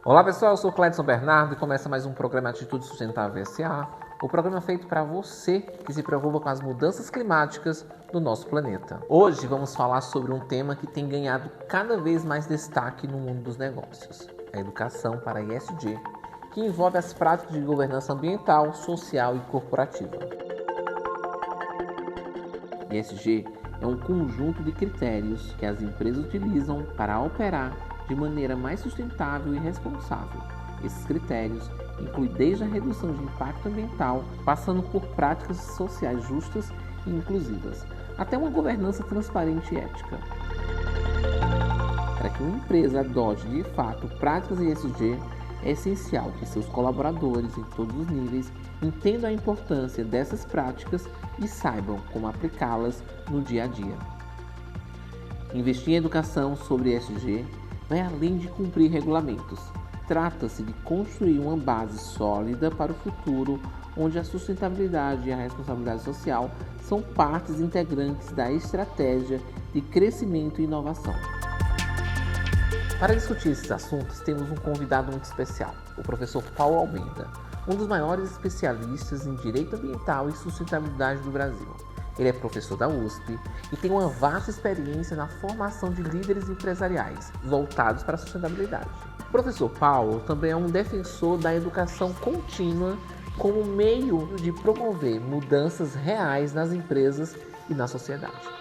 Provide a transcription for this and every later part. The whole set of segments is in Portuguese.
Olá pessoal, eu sou Cledson Bernardo e começa mais um programa Atitude Sustentável SA, o programa feito para você que se preocupa com as mudanças climáticas do nosso planeta. Hoje vamos falar sobre um tema que tem ganhado cada vez mais destaque no mundo dos negócios, a educação para ESG, que envolve as práticas de governança ambiental, social e corporativa. ESG é um conjunto de critérios que as empresas utilizam para operar de maneira mais sustentável e responsável. Esses critérios incluem desde a redução de impacto ambiental, passando por práticas sociais justas e inclusivas, até uma governança transparente e ética. Para que uma empresa adote de fato práticas ESG, é essencial que seus colaboradores em todos os níveis entendam a importância dessas práticas e saibam como aplicá-las no dia a dia. Investir em educação sobre ESG vai além de cumprir regulamentos. Trata-se de construir uma base sólida para o futuro, onde a sustentabilidade e a responsabilidade social são partes integrantes da estratégia de crescimento e inovação. Para discutir esses assuntos, temos um convidado muito especial, o professor Paulo Almeida, um dos maiores especialistas em direito ambiental e sustentabilidade do Brasil. Ele é professor da USP e tem uma vasta experiência na formação de líderes empresariais voltados para a sustentabilidade. O professor Paulo também é um defensor da educação contínua como meio de promover mudanças reais nas empresas e na sociedade.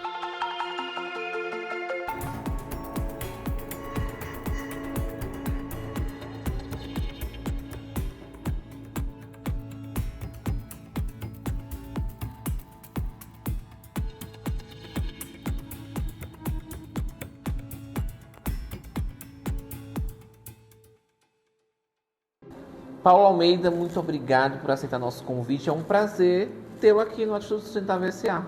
Paulo Almeida, muito obrigado por aceitar nosso convite. É um prazer tê-lo aqui no Atitude Sustentável SA.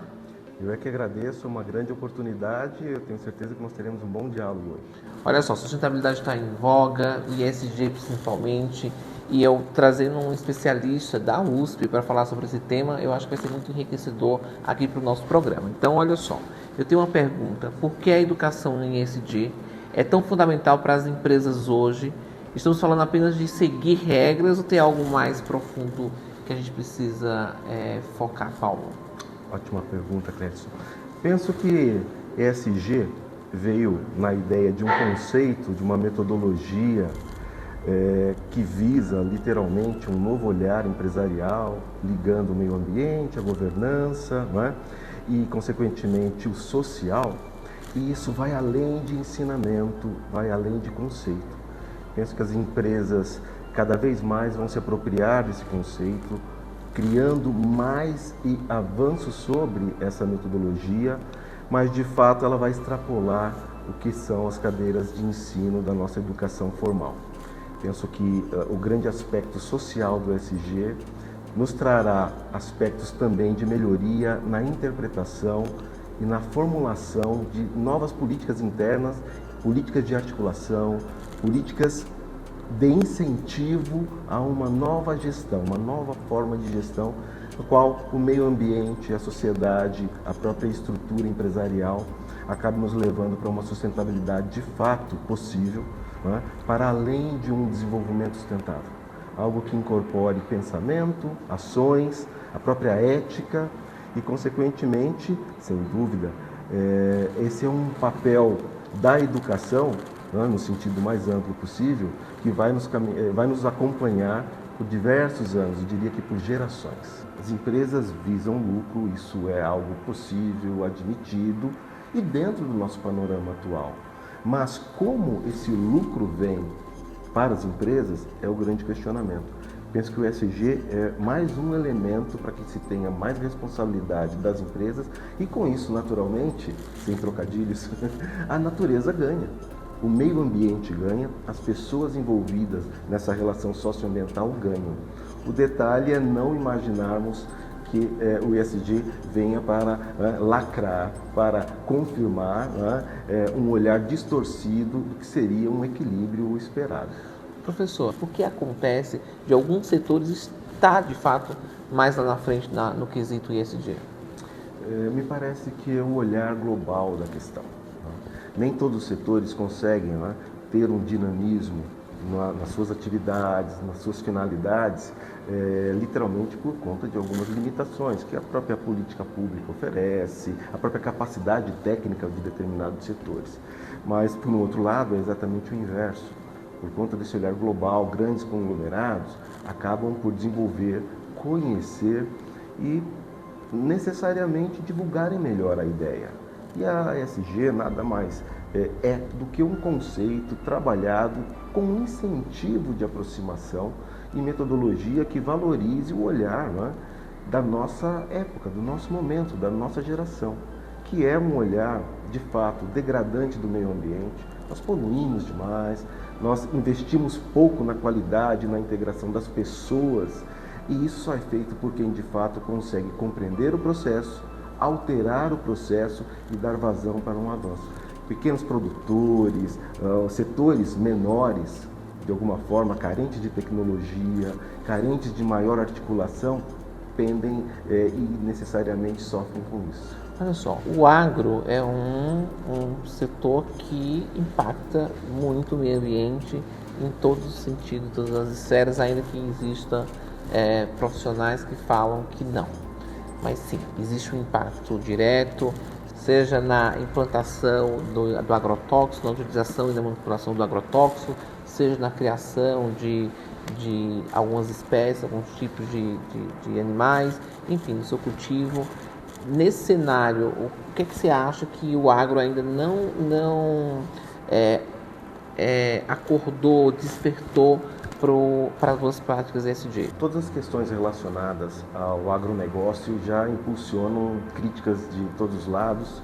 Eu é que agradeço, uma grande oportunidade e eu tenho certeza que nós teremos um bom diálogo hoje. Olha só, sustentabilidade está em voga, ESG principalmente, e eu trazendo um especialista da USP para falar sobre esse tema, eu acho que vai ser muito enriquecedor aqui para o nosso programa. Então, olha só, eu tenho uma pergunta: por que a educação em ESG é tão fundamental para as empresas hoje? Estamos falando apenas de seguir regras ou tem algo mais profundo que a gente precisa focar, Paulo? Ótima pergunta, Clécio. Penso que ESG veio na ideia de um conceito, de uma metodologia que visa literalmente um novo olhar empresarial, ligando o meio ambiente, a governança, não é? E, consequentemente, o social. E isso vai além de ensinamento, vai além de conceito. Penso que as empresas cada vez mais vão se apropriar desse conceito, criando mais e avanços sobre essa metodologia, mas de fato ela vai extrapolar o que são as cadeiras de ensino da nossa educação formal. Penso que o grande aspecto social do ESG nos trará aspectos também de melhoria na interpretação e na formulação de novas políticas internas, políticas de articulação, políticas de incentivo a uma nova gestão, uma nova forma de gestão, no qual o meio ambiente, a sociedade, a própria estrutura empresarial acaba nos levando para uma sustentabilidade de fato possível, né, para além de um desenvolvimento sustentável. Algo que incorpore pensamento, ações, a própria ética e, consequentemente, sem dúvida, esse é um papel da educação, no sentido mais amplo possível, que vai nos acompanhar por diversos anos, eu diria que por gerações. As empresas visam lucro, isso é algo possível, admitido e dentro do nosso panorama atual. Mas como esse lucro vem para as empresas é o grande questionamento. Penso que o ESG é mais um elemento para que se tenha mais responsabilidade das empresas e com isso, naturalmente, sem trocadilhos, a natureza ganha. O meio ambiente ganha, as pessoas envolvidas nessa relação socioambiental ganham. O detalhe é não imaginarmos que o ESG venha para lacrar, para confirmar um olhar distorcido do que seria um equilíbrio esperado. Professor, o que acontece de alguns setores estar de fato mais lá na frente no quesito ESG? Me parece que é o olhar global da questão. Nem todos os setores conseguem ter um dinamismo nas suas atividades, nas suas finalidades, literalmente por conta de algumas limitações que a própria política pública oferece, a própria capacidade técnica de determinados setores. Mas, por um outro lado, é exatamente o inverso. Por conta desse olhar global, grandes conglomerados acabam por desenvolver, conhecer e necessariamente divulgarem melhor a ideia. E a ESG nada mais é do que um conceito trabalhado com um incentivo de aproximação e metodologia que valorize o olhar, né, da nossa época, do nosso momento, da nossa geração, que é um olhar, de fato, degradante do meio ambiente. Nós poluímos demais, nós investimos pouco na qualidade, na integração das pessoas, e isso só é feito por quem, de fato, consegue compreender o processo, alterar o processo e dar vazão para um avanço. Pequenos produtores, setores menores, de alguma forma, carentes de tecnologia, carentes de maior articulação, pendem e necessariamente sofrem com isso. Olha só, o agro é um setor que impacta muito o meio ambiente em todos os sentidos, todas as esferas, ainda que exista profissionais que falam que não. Mas sim, existe um impacto direto, seja na implantação do agrotóxico, na utilização e na manipulação do agrotóxico, seja na criação de algumas espécies, alguns tipos de animais, enfim, no seu cultivo. Nesse cenário, o que você acha que o agro ainda não acordou, despertou para as boas práticas ESG? Todas as questões relacionadas ao agronegócio já impulsionam críticas de todos os lados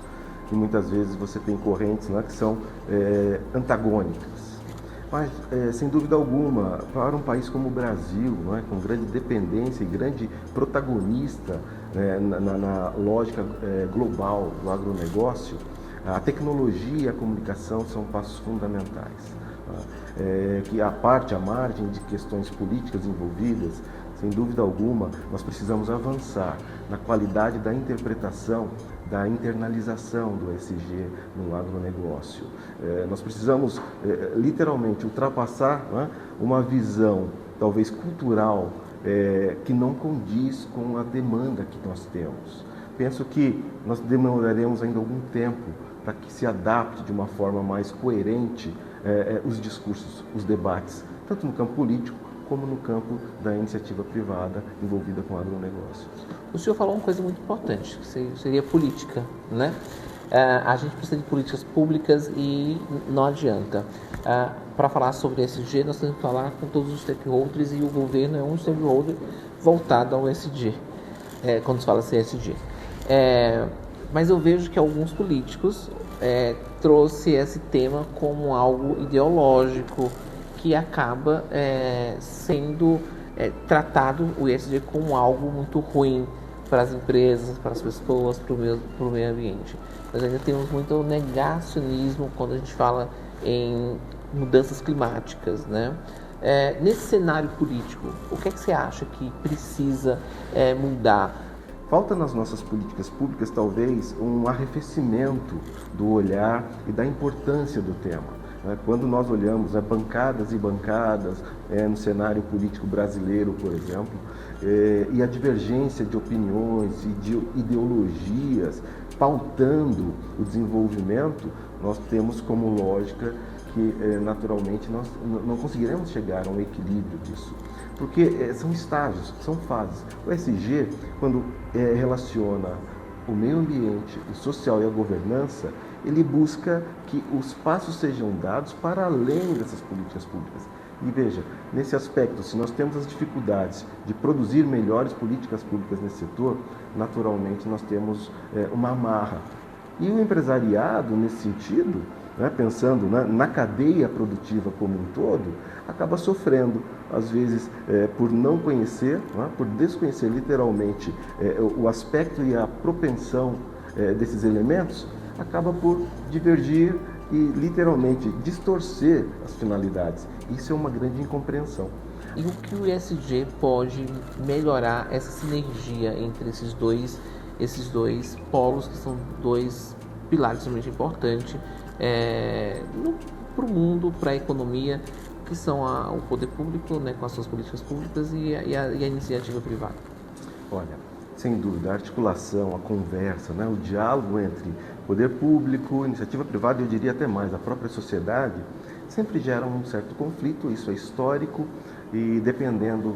e muitas vezes você tem correntes, né, que são antagônicas. Mas, sem dúvida alguma, para um país como o Brasil, né, com grande dependência e grande protagonista na lógica global do agronegócio, a tecnologia e a comunicação são passos fundamentais. Que a margem de questões políticas envolvidas, sem dúvida alguma, nós precisamos avançar na qualidade da interpretação, da internalização do ESG no agronegócio. Nós precisamos, literalmente, ultrapassar, né, uma visão, talvez cultural, que não condiz com a demanda que nós temos. Penso que nós demoraremos ainda algum tempo para que se adapte de uma forma mais coerente os discursos, os debates, tanto no campo político como no campo da iniciativa privada envolvida com o agronegócio. O senhor falou uma coisa muito importante, que seria política, né? A gente precisa de políticas públicas e não adianta. Para falar sobre ESG, nós temos que falar com todos os stakeholders e o governo é um stakeholder voltado ao ESG, quando se fala assim ESG. Mas eu vejo que alguns políticos trouxe esse tema como algo ideológico que acaba sendo tratado o ESG como algo muito ruim para as empresas, para as pessoas, para o meio ambiente. Nós ainda temos muito negacionismo quando a gente fala em mudanças climáticas, né? Nesse cenário político, o que é que você acha que precisa mudar? Falta nas nossas políticas públicas, talvez, um arrefecimento do olhar e da importância do tema. Quando nós olhamos bancadas e bancadas no cenário político brasileiro, por exemplo, e a divergência de opiniões e de ideologias pautando o desenvolvimento, nós temos como lógica que, naturalmente, nós não conseguiremos chegar a um equilíbrio disso. Porque são estágios, são fases. O ESG, quando relaciona o meio ambiente, o social e a governança, ele busca que os passos sejam dados para além dessas políticas públicas. E veja, nesse aspecto, se nós temos as dificuldades de produzir melhores políticas públicas nesse setor, naturalmente nós temos uma amarra. E o empresariado, nesse sentido, pensando na cadeia produtiva como um todo, acaba sofrendo, às vezes, por não conhecer, por desconhecer literalmente o aspecto e a propensão desses elementos, acaba por divergir e literalmente distorcer as finalidades. Isso é uma grande incompreensão. E o que o ESG pode melhorar essa sinergia entre esses dois polos, que são dois pilares extremamente importantes para o mundo, para a economia, que são o poder público, né, com as suas políticas públicas e a iniciativa privada? Olha, sem dúvida, a articulação, a conversa, né, o diálogo entre poder público, iniciativa privada, eu diria até mais, a própria sociedade, sempre gera um certo conflito, isso é histórico, e dependendo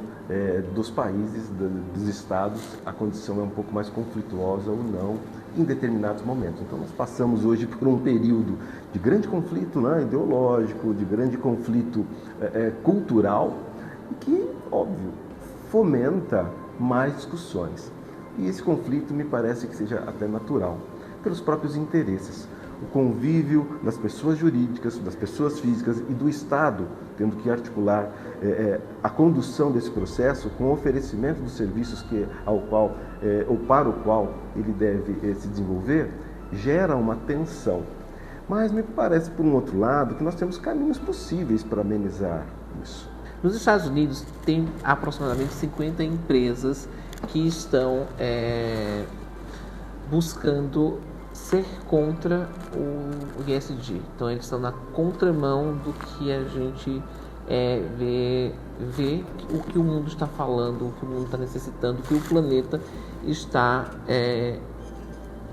dos países, dos estados, a condição é um pouco mais conflituosa ou não em determinados momentos. Então nós passamos hoje por um período de grande conflito, né, ideológico, de grande conflito cultural, e que, óbvio, fomenta mais discussões. E esse conflito me parece que seja até natural, pelos próprios interesses. O convívio das pessoas jurídicas, das pessoas físicas e do Estado, tendo que articular a condução desse processo com o oferecimento dos serviços ou para o qual ele deve se desenvolver, gera uma tensão. Mas me parece, por um outro lado, que nós temos caminhos possíveis para amenizar isso. Nos Estados Unidos, tem aproximadamente 50 empresas que estão buscando ser contra o ESG. Então, eles estão na contramão do que a gente vê o que o mundo está falando, o que o mundo está necessitando, o que o planeta está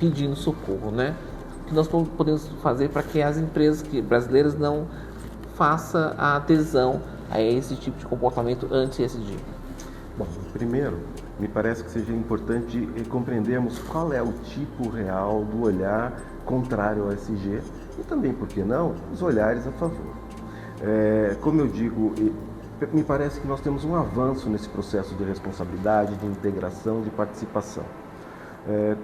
pedindo socorro, né? O que nós podemos fazer para que as empresas brasileiras não façam a adesão a esse tipo de comportamento anti-ESG? Bom, primeiro, me parece que seja importante compreendermos qual é o tipo real do olhar contrário ao ESG e também, por que não, os olhares a favor. Como eu digo, me parece que nós temos um avanço nesse processo de responsabilidade, de integração, de participação.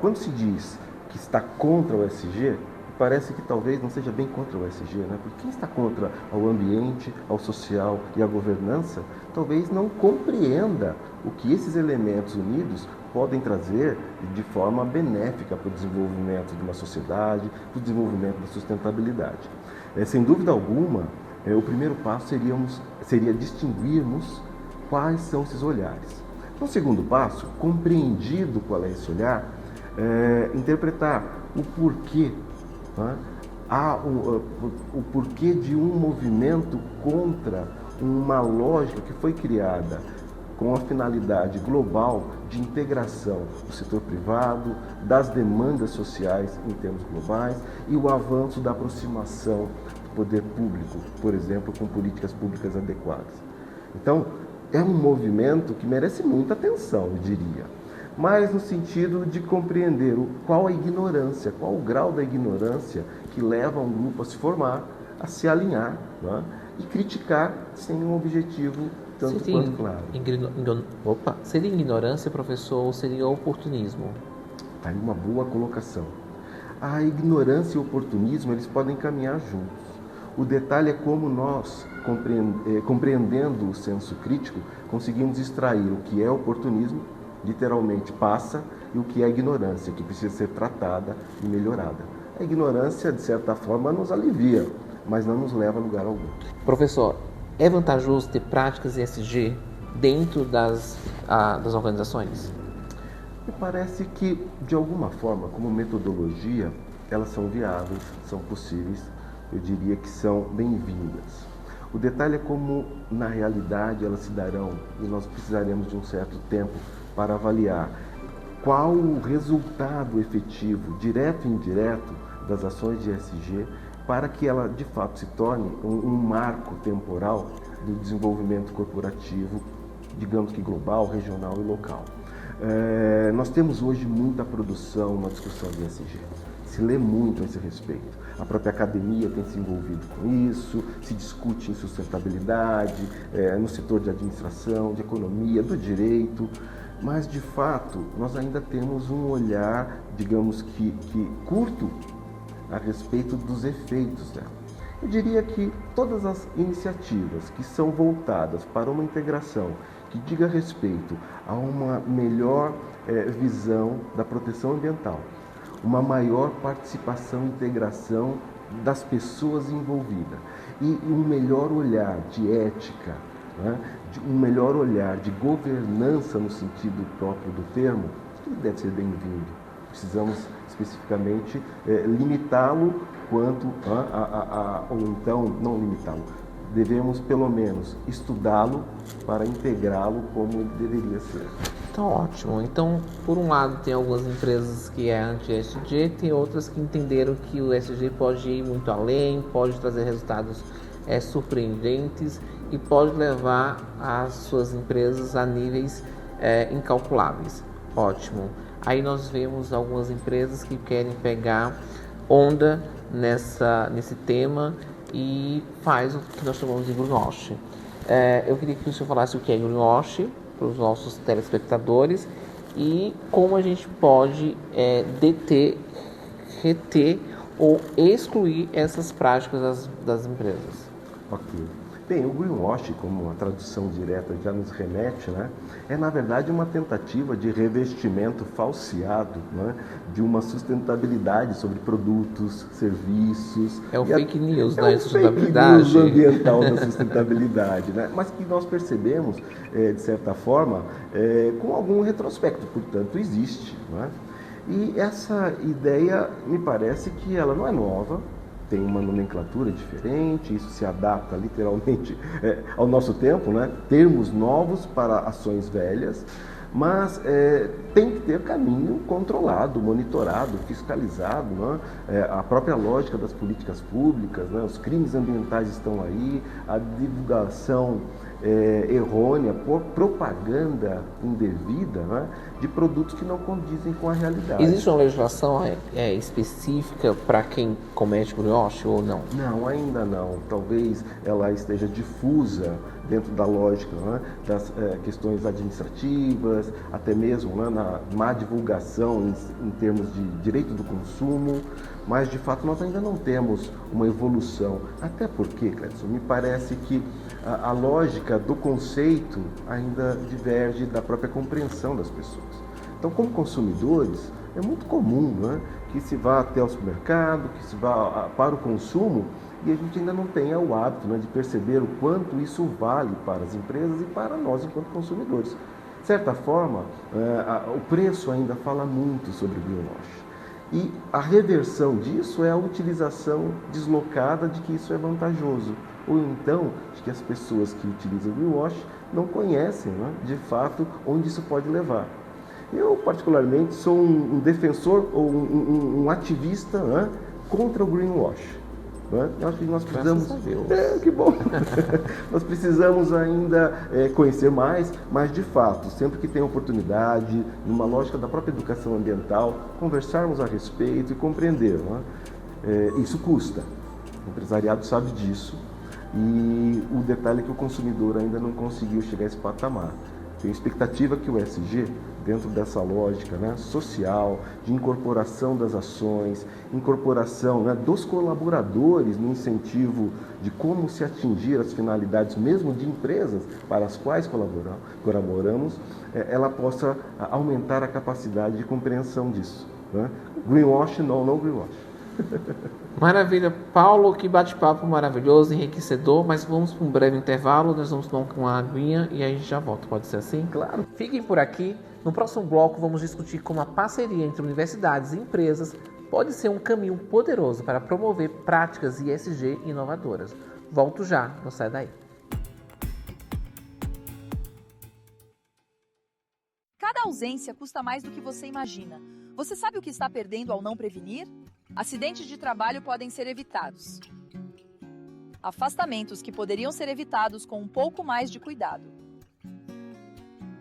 Quando se diz que está contra o ESG, parece que talvez não seja bem contra o ESG, né? Porque quem está contra ao ambiente, ao social e à governança, talvez não compreenda o que esses elementos unidos podem trazer de forma benéfica para o desenvolvimento de uma sociedade, para o desenvolvimento da sustentabilidade. Sem dúvida alguma, o primeiro passo seria distinguirmos quais são esses olhares. No segundo passo, compreendido qual é esse olhar, interpretar o porquê, né? O porquê de um movimento contra uma lógica que foi criada com a finalidade global de integração do setor privado, das demandas sociais em termos globais e o avanço da aproximação do poder público, por exemplo, com políticas públicas adequadas. Então, é um movimento que merece muita atenção, eu diria, mas no sentido de compreender qual a ignorância, qual o grau da ignorância que leva um grupo a se formar, a se alinhar, né? E criticar sem um objetivo tanto quanto claro. Seria ignorância, professor, ou seria oportunismo? Está aí uma boa colocação. A ignorância e o oportunismo, eles podem caminhar juntos. O detalhe é como nós, compreendendo o senso crítico, conseguimos extrair o que é oportunismo, literalmente passa, e o que é ignorância, que precisa ser tratada e melhorada. A ignorância, de certa forma, nos alivia, mas não nos leva a lugar algum. Professor, é vantajoso ter práticas ESG dentro das organizações? Me parece que, de alguma forma, como metodologia, elas são viáveis, são possíveis, eu diria que são bem-vindas. O detalhe é como, na realidade, elas se darão e nós precisaremos de um certo tempo para avaliar qual o resultado efetivo, direto e indireto, das ações de ESG, para que ela, de fato, se torne um marco temporal do desenvolvimento corporativo, digamos que global, regional e local. Nós temos hoje muita produção na discussão de ESG. Se lê muito a esse respeito. A própria academia tem se envolvido com isso, se discute em sustentabilidade, no setor de administração, de economia, do direito, mas, de fato, nós ainda temos um olhar, digamos que curto, a respeito dos efeitos dela. Eu diria que todas as iniciativas que são voltadas para uma integração que diga respeito a uma melhor visão da proteção ambiental, uma maior participação e integração das pessoas envolvidas e um melhor olhar de ética, né? Um melhor olhar de governança no sentido próprio do termo, isso deve ser bem-vindo. Precisamos especificamente limitá-lo quanto ou então não limitá-lo, devemos pelo menos estudá-lo para integrá-lo como ele deveria ser. Tá ótimo. Então, por um lado, tem algumas empresas que é anti-ESG, tem outras que entenderam que o ESG pode ir muito além, pode trazer resultados surpreendentes e pode levar as suas empresas a níveis incalculáveis. Ótimo. Aí nós vemos algumas empresas que querem pegar onda nesse tema e faz o que nós chamamos de greenwashing. Eu queria que o senhor falasse o que é greenwashing para os nossos telespectadores e como a gente pode deter, reter ou excluir essas práticas das empresas. Ok. Bem, o greenwashing, como a tradução direta já nos remete, né, é na verdade uma tentativa de revestimento falseado, né, de uma sustentabilidade sobre produtos, serviços. É o fake news da sustentabilidade. É o fake news ambiental da sustentabilidade, né, mas que nós percebemos, de certa forma, com algum retrospecto, portanto, existe. Né? E essa ideia, me parece que ela não é nova, tem uma nomenclatura diferente, isso se adapta literalmente ao nosso tempo, né? Termos novos para ações velhas, mas tem que ter caminho controlado, monitorado, fiscalizado, né? A própria lógica das políticas públicas, né? Os crimes ambientais estão aí, a divulgação errônea, por propaganda indevida, né, de produtos que não condizem com a realidade. Existe uma legislação específica para quem comete greenwashing ou não? Não, ainda não. Talvez ela esteja difusa dentro da lógica, né, das questões administrativas, até mesmo, né, na má divulgação em termos de direito do consumo, mas de fato nós ainda não temos uma evolução. Até porque, Clédson, me parece que a lógica do conceito ainda diverge da própria compreensão das pessoas. Então, como consumidores, é muito comum, né, que se vá até o supermercado, que se vá para o consumo, e a gente ainda não tenha o hábito, né, de perceber o quanto isso vale para as empresas e para nós enquanto consumidores. De certa forma, o preço ainda fala muito sobre o greenwashing. E a reversão disso é a utilização deslocada de que isso é vantajoso. Ou então, de que as pessoas que utilizam o greenwashing não conhecem, né, de fato, onde isso pode levar. Eu, particularmente, sou um defensor ou um ativista, né, contra o greenwashing. Né? Eu acho que nós precisamos... que bom! Nós precisamos ainda conhecer mais, mas de fato, sempre que tem oportunidade, numa lógica da própria educação ambiental, conversarmos a respeito e compreender. Né? Isso custa. O empresariado sabe disso. E o detalhe é que o consumidor ainda não conseguiu chegar a esse patamar. Tenho expectativa que o ESG, dentro dessa lógica, né, social, de incorporação das ações, incorporação, né, dos colaboradores no incentivo de como se atingir as finalidades mesmo de empresas para as quais colaboramos, ela possa aumentar a capacidade de compreensão disso. Né? Greenwash, não greenwash. Maravilha, Paulo, que bate-papo maravilhoso, enriquecedor, mas vamos para um breve intervalo, nós vamos tomar uma aguinha e aí a gente já volta, pode ser assim? Claro. Fiquem por aqui, no próximo bloco vamos discutir como a parceria entre universidades e empresas pode ser um caminho poderoso para promover práticas ESG inovadoras. Volto já, não sai daí. Cada ausência custa mais do que você imagina. Você sabe o que está perdendo ao não prevenir? Acidentes de trabalho podem ser evitados. Afastamentos que poderiam ser evitados com um pouco mais de cuidado.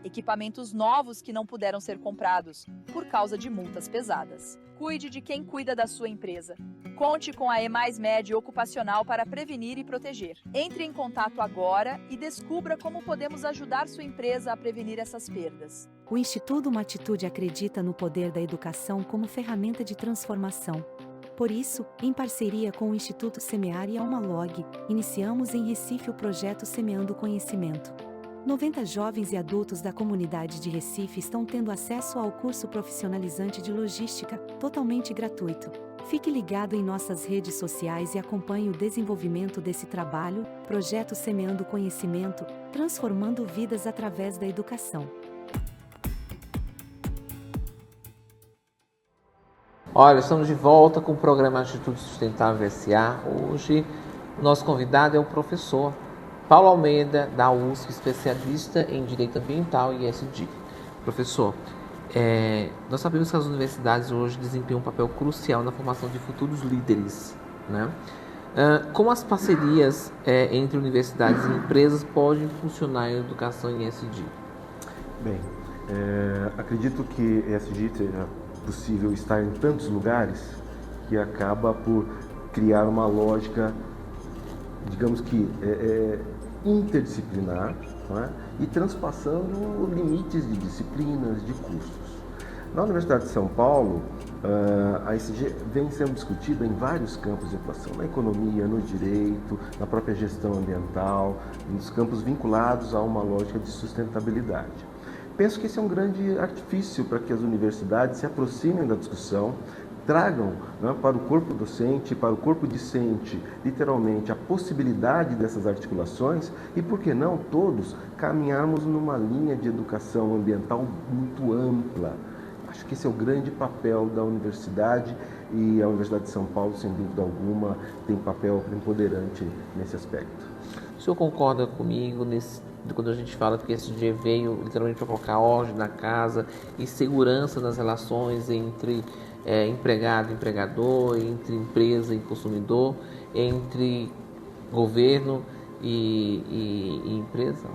Equipamentos novos que não puderam ser comprados por causa de multas pesadas. Cuide de quem cuida da sua empresa. Conte com a E+Med Ocupacional para prevenir e proteger. Entre em contato agora e descubra como podemos ajudar sua empresa a prevenir essas perdas. O Instituto Uma Atitude acredita no poder da educação como ferramenta de transformação. Por isso, em parceria com o Instituto Semear e Almalog, iniciamos em Recife o projeto Semeando Conhecimento. 90 jovens e adultos da comunidade de Recife estão tendo acesso ao curso profissionalizante de logística, totalmente gratuito. Fique ligado em nossas redes sociais e acompanhe o desenvolvimento desse trabalho, projeto Semeando Conhecimento, transformando vidas através da educação. Olha, estamos de volta com o programa Atitude Sustentável SA. Hoje Nosso convidado é o professor Paulo Almeida, da USP, especialista em Direito Ambiental e ESG. Professor, nós sabemos que as universidades hoje desempenham um papel crucial na formação de futuros líderes, né? Como as parcerias entre universidades e empresas podem funcionar em educação em ESG? Bem, acredito que ESG seja possível estar em tantos lugares que acaba por criar uma lógica, digamos que interdisciplinar, não é? E transpassando limites de disciplinas, de cursos. Na Universidade de São Paulo, a ESG vem sendo discutida em vários campos de atuação, na economia, no direito, na própria gestão ambiental, nos campos vinculados a uma lógica de sustentabilidade. Penso que esse é um grande artifício para que as universidades se aproximem da discussão, tragam, né, para o corpo docente, para o corpo discente, literalmente, a possibilidade dessas articulações e, por que não, todos caminharmos numa linha de educação ambiental muito ampla. Acho que esse é o grande papel da universidade e a Universidade de São Paulo, sem dúvida alguma, tem papel preponderante nesse aspecto. O senhor concorda comigo quando a gente fala que esse dia veio literalmente para colocar ordem na casa e segurança nas relações entre empregado e empregador, entre empresa e consumidor, entre governo e empresa?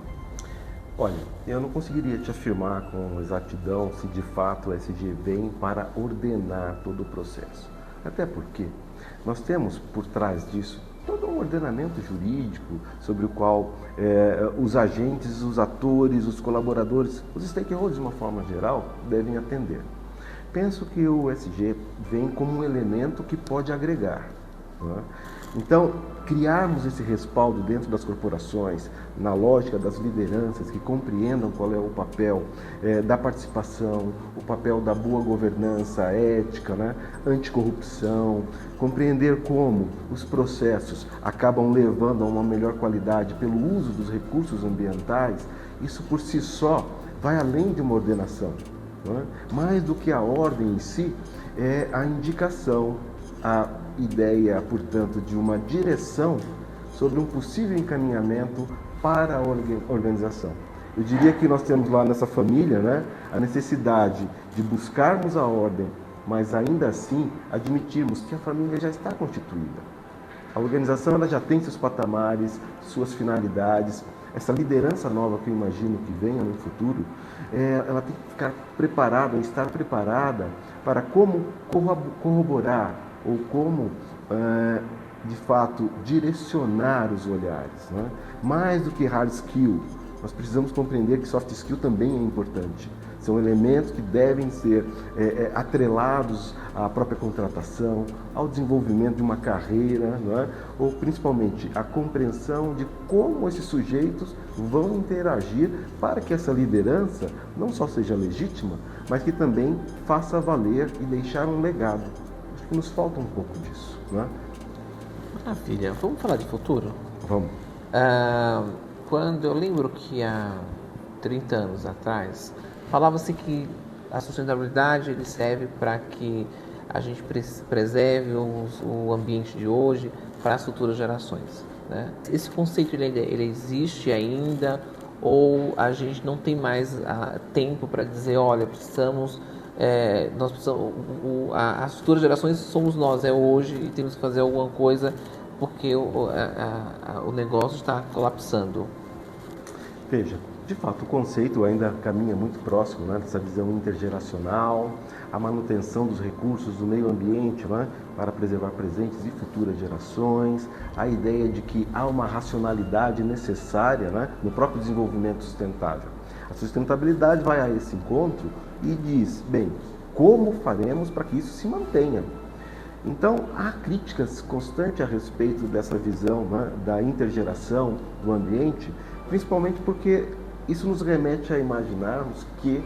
Olha, eu não conseguiria te afirmar com exatidão se de fato o ESG vem para ordenar todo o processo. Até porque nós temos por trás disso todo um ordenamento jurídico sobre o qual os agentes, os atores, os colaboradores, os stakeholders de uma forma geral devem atender. Penso que o ESG vem como um elemento que pode agregar, não é? Então, criarmos esse respaldo dentro das corporações, na lógica das lideranças que compreendam qual é o papel da participação, o papel da boa governança ética, né? Anticorrupção, compreender como os processos acabam levando a uma melhor qualidade pelo uso dos recursos ambientais, isso por si só vai além de uma ordenação. Não é? Mais do que a ordem em si, é a indicação, a ideia, portanto, de uma direção sobre um possível encaminhamento para a organização. Eu diria que nós temos lá nessa família, né, a necessidade de buscarmos a ordem, mas ainda assim admitirmos que a família já está constituída. A organização ela já tem seus patamares, suas finalidades. Essa liderança nova que eu imagino que venha no futuro, ela tem que ficar preparada, estar preparada para como corroborar ou como, de fato, direcionar os olhares, né? Mais do que hard skill, nós precisamos compreender que soft skill também é importante. São elementos que devem ser atrelados à própria contratação, ao desenvolvimento de uma carreira, não é? Ou principalmente à compreensão de como esses sujeitos vão interagir para que essa liderança não só seja legítima, mas que também faça valer e deixar um legado. Acho que nos falta um pouco disso, não é? Maravilha. Vamos falar de futuro? Vamos. Quando eu lembro que há 30 anos atrás, falava-se que a sustentabilidade ele serve para que a gente preserve o ambiente de hoje para as futuras gerações, né? Esse conceito ele existe ainda ou a gente não tem mais tempo para dizer, olha, nós precisamos, as futuras gerações somos nós, é hoje e temos que fazer alguma coisa porque o negócio está colapsando. Veja, de fato, o conceito ainda caminha muito próximo, né, dessa visão intergeracional, a manutenção dos recursos do meio ambiente, né, para preservar presentes e futuras gerações, a ideia de que há uma racionalidade necessária, né, no próprio desenvolvimento sustentável. A sustentabilidade vai a esse encontro e diz, bem, como faremos para que isso se mantenha? Então, há críticas constantes a respeito dessa visão, né, da intergeração do ambiente, principalmente porque isso nos remete a imaginarmos que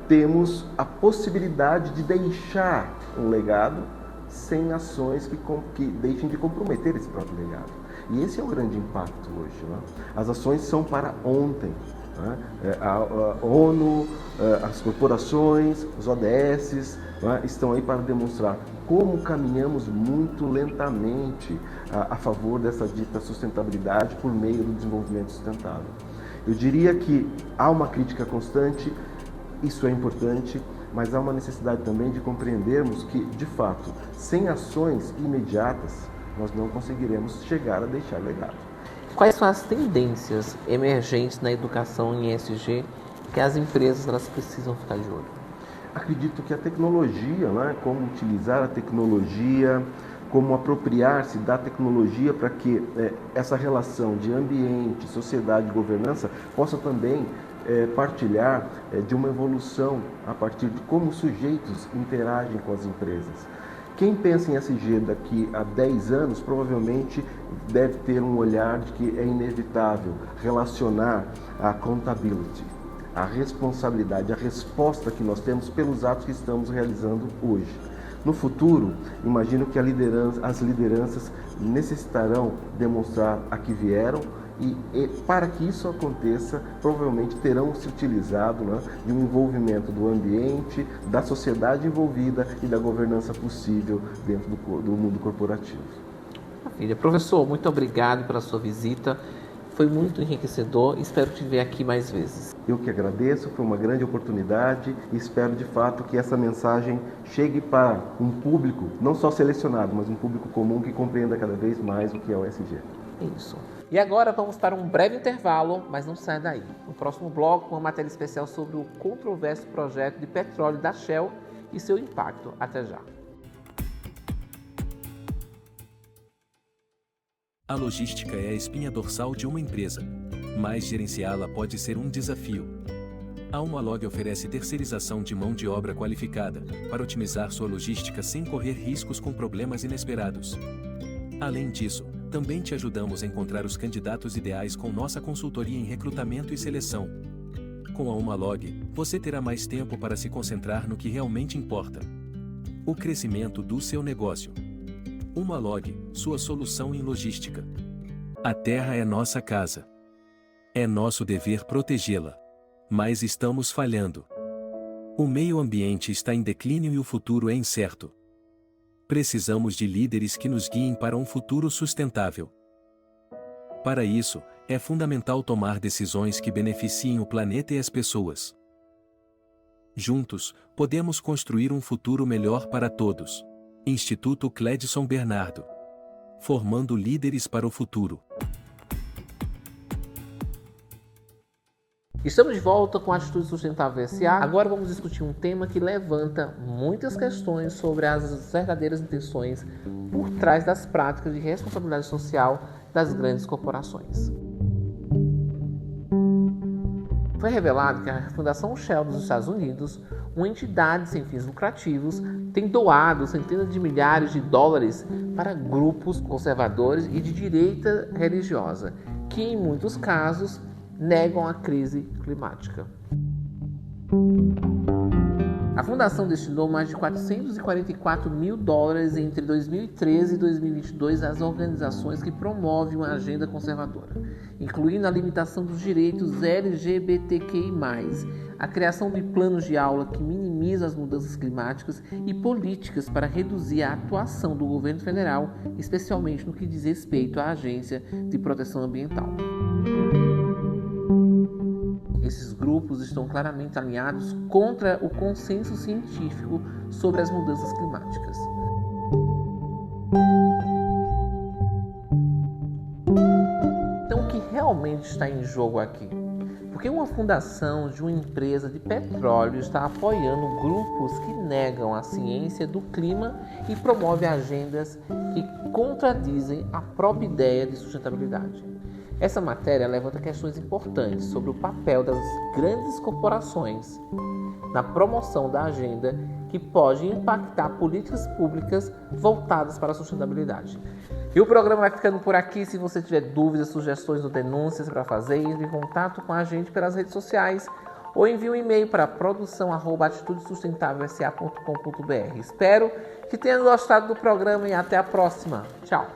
temos a possibilidade de deixar um legado sem ações que deixem de comprometer esse próprio legado. E esse é o grande impacto hoje, né? As ações são para ontem. Né? A ONU, as corporações, os ODS, né, estão aí para demonstrar como caminhamos muito lentamente a favor dessa dita sustentabilidade por meio do desenvolvimento sustentável. Eu diria que há uma crítica constante, isso é importante, mas há uma necessidade também de compreendermos que, de fato, sem ações imediatas, nós não conseguiremos chegar a deixar legado. Quais são as tendências emergentes na educação em ESG que as empresas elas precisam ficar de olho? Acredito que a tecnologia, né, como utilizar a tecnologia, como apropriar-se da tecnologia para que essa relação de ambiente, sociedade e governança possa também partilhar de uma evolução a partir de como os sujeitos interagem com as empresas. Quem pensa em ESG daqui a 10 anos provavelmente deve ter um olhar de que é inevitável relacionar a accountability, a responsabilidade, a resposta que nós temos pelos atos que estamos realizando hoje. No futuro, imagino que as lideranças necessitarão demonstrar a que vieram e para que isso aconteça, provavelmente terão se utilizado, né, de um envolvimento do ambiente, da sociedade envolvida e da governança possível dentro do mundo corporativo. Maravilha. Professor, muito obrigado pela sua visita. Foi muito enriquecedor. Espero te ver aqui mais vezes. Eu que agradeço, foi uma grande oportunidade e espero de fato que essa mensagem chegue para um público, não só selecionado, mas um público comum que compreenda cada vez mais o que é o ESG. Isso. E agora vamos para um breve intervalo, mas não saia daí. No próximo bloco, uma matéria especial sobre o controverso projeto de petróleo da Shell e seu impacto. Até já. A logística é a espinha dorsal de uma empresa, mas gerenciá-la pode ser um desafio. A Humalog oferece terceirização de mão de obra qualificada para otimizar sua logística sem correr riscos com problemas inesperados. Além disso, também te ajudamos a encontrar os candidatos ideais com nossa consultoria em recrutamento e seleção. Com a Humalog, você terá mais tempo para se concentrar no que realmente importa: o crescimento do seu negócio. Humalog, sua solução em logística. A terra é nossa casa. É nosso dever protegê-la. Mas estamos falhando. O meio ambiente está em declínio e o futuro é incerto. Precisamos de líderes que nos guiem para um futuro sustentável. Para isso, é fundamental tomar decisões que beneficiem o planeta e as pessoas. Juntos, podemos construir um futuro melhor para todos. Instituto Cledson Bernardo. Formando líderes para o futuro. Estamos de volta com a Atitude Sustentável SA. Agora vamos discutir um tema que levanta muitas questões sobre as verdadeiras intenções por trás das práticas de responsabilidade social das grandes corporações. Foi revelado que a Fundação Shell dos Estados Unidos, uma entidade sem fins lucrativos, tem doado centenas de milhares de dólares para grupos conservadores e de direita religiosa, que em muitos casos negam a crise climática. A fundação destinou mais de 444 mil dólares entre 2013 e 2022 às organizações que promovem uma agenda conservadora, incluindo a limitação dos direitos LGBTQI+, a criação de planos de aula que minimizam as mudanças climáticas e políticas para reduzir a atuação do governo federal, especialmente no que diz respeito à Agência de Proteção Ambiental. Esses grupos estão claramente alinhados contra o consenso científico sobre as mudanças climáticas. Então, o que realmente está em jogo aqui? Porque uma fundação de uma empresa de petróleo está apoiando grupos que negam a ciência do clima e promovem agendas que contradizem a própria ideia de sustentabilidade. Essa matéria levanta questões importantes sobre o papel das grandes corporações na promoção da agenda que pode impactar políticas públicas voltadas para a sustentabilidade. E o programa vai ficando por aqui. Se você tiver dúvidas, sugestões ou denúncias para fazer, entre em contato com a gente pelas redes sociais ou envie um e-mail para produção@atitudesustentavelsa.com.br. Espero que tenham gostado do programa e até a próxima. Tchau!